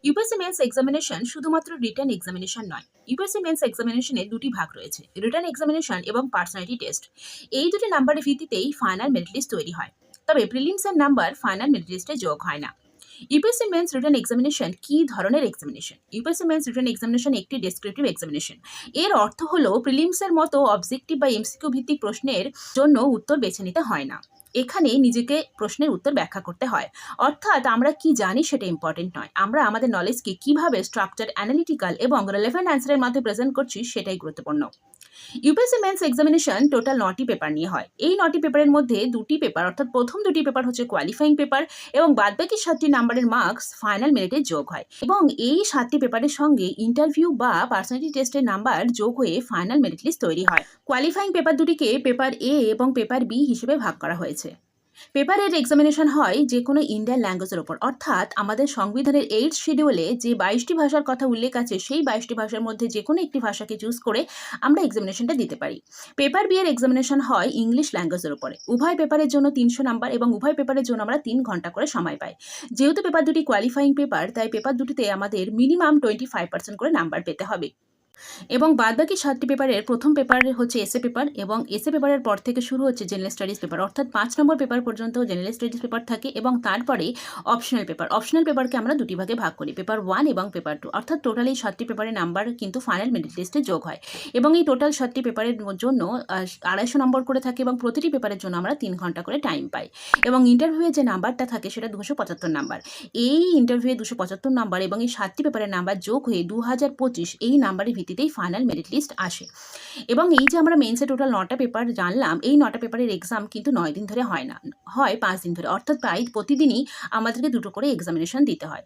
UPSC mains examination শুধুমাত্র written examination নয়। UPSC men's এক্সামিনেশনের দুটি ভাগ রয়েছে, রিটেন এক্সামিনেশন এবং পার্সোনালিটি টেস্ট। এই দুটি নাম্বারের ভিত্তিতেই ফাইনাল মেরিট লিস্ট তৈরি হয়। তবে প্রিলিমসের নাম্বার ফাইনাল মেরিট লিস্টে যোগ হয় না। ইউপিএসসি মেন্স রিটেন এক্সামিনেশন কি ধরনের examination? UPSC mains written examination একটি ডেসক্রিপটিভ এক্সামিনেশন। এর অর্থ হলো প্রিলিমসের মতো অবজেক্টিভ বা এমসিকিউ ভিত্তিক প্রশ্নের জন্য উত্তর বেছে নিতে হয় না। এখানে নিজেকে প্রশ্নের উত্তর ব্যাখ্যা করতে হয়। অর্থাৎ আমরা কি জানি সেটা ইম্পর্টেন্ট নয়, আমরা আমাদের নলেজকে কিভাবে স্ট্রাকচার, অ্যানালিটিক্যাল এবং রেলেভেন্ট অ্যান্সারের মাধ্যমে প্রেজেন্ট করছি সেটাই গুরুত্বপূর্ণ। ইউপিএসসি মেন্স এক্সামিনেশন টোটাল 9টি পেপার নিয়ে হয়। এই 9টি পেপারের মধ্যে দুটি পেপার অর্থাৎ প্রথম দুটি পেপার হচ্ছে কোয়ালিফাইং পেপার এবং বাদবাকি 7টি নাম্বারের মার্কস ফাইনাল মেরিটে যোগ হয় এবং এই 7টি পেপারের সঙ্গে ইন্টারভিউ বা পার্সোনালিটি টেস্টের নাম্বার যোগ হয়ে ফাইনাল মেরিট লিস্ট তৈরি হয়। কোয়ালিফাইং পেপার দুটিকে পেপার এ এবং পেপার বি হিসেবে ভাগ করা হয়েছে। পেপারের এক্সামিনেশন হয় যে কোনো ইন্ডিয়ান ল্যাঙ্গুয়েজের ওপর, অর্থাৎ আমাদের সংবিধানের 8 শিডিউলে যে 22টি ভাষার কথা উল্লেখ আছে সেই 22টি ভাষার মধ্যে যে কোনো একটি ভাষাকে চুজ করে আমরা এক্সামিনেশনটা দিতে পারি। পেপার বি এর এক্সামিনেশন হয় ইংলিশ ল্যাঙ্গুয়েজের উপরে। উভয় পেপারের জন্য 300 নাম্বার এবং উভয় পেপারের জন্য আমরা 3 ঘন্টা করে সময় পাই। যেহেতু পেপার দুটি কোয়ালিফাইং পেপার, তাই পেপার দুটিতে আমাদের মিনিমাম 25% করে নাম্বার পেতে হবে। এবং বাদবাকি 7টি পেপারের প্রথম পেপার হচ্ছে এসএ পেপার এবং এসএ পেপারের পর থেকে শুরু হচ্ছে জেনারেল স্টাডিজ পেপার, অর্থাৎ 5 নম্বর পেপার পর্যন্ত জেনারেল স্টাডিজ পেপার থাকে এবং তারপরে অপশনাল পেপার। অপশনাল পেপারকে আমরা দুটি ভাগে ভাগ করি, পেপার 1 এবং পেপার 2, অর্থাৎ টোটাল এই 7টি পেপারের নাম্বার কিন্তু ফাইনাল মেরিট লিস্টে যোগ হয় এবং এই টোটাল 7টি পেপারের জন্য 250 নম্বর করে থাকে এবং প্রতিটি পেপারের জন্য আমরা 3 ঘন্টা করে টাইম পাই এবং ইন্টারভিউয়ে যে নাম্বারটা থাকে সেটা 275 নাম্বার। এই ইন্টারভিউয়ে 275 নাম্বার এবং এই 7টি পেপারের নাম্বার যোগ হয়ে 2025 এই নাম্বারের ভিত্তিতেই ফাইনাল মেরিট লিস্ট আসে। এবং এই যে আমরা মেন্সে টোটাল 9টা পেপার জানলাম, এই 9টা পেপারের এক্সাম কিন্তু 9 দিন ধরে হয় না, হয় 5 দিন ধরে, অর্থাৎ প্রায় প্রতিদিনই আমাদেরকে দুটো করে এক্সামিনেশন দিতে হয়।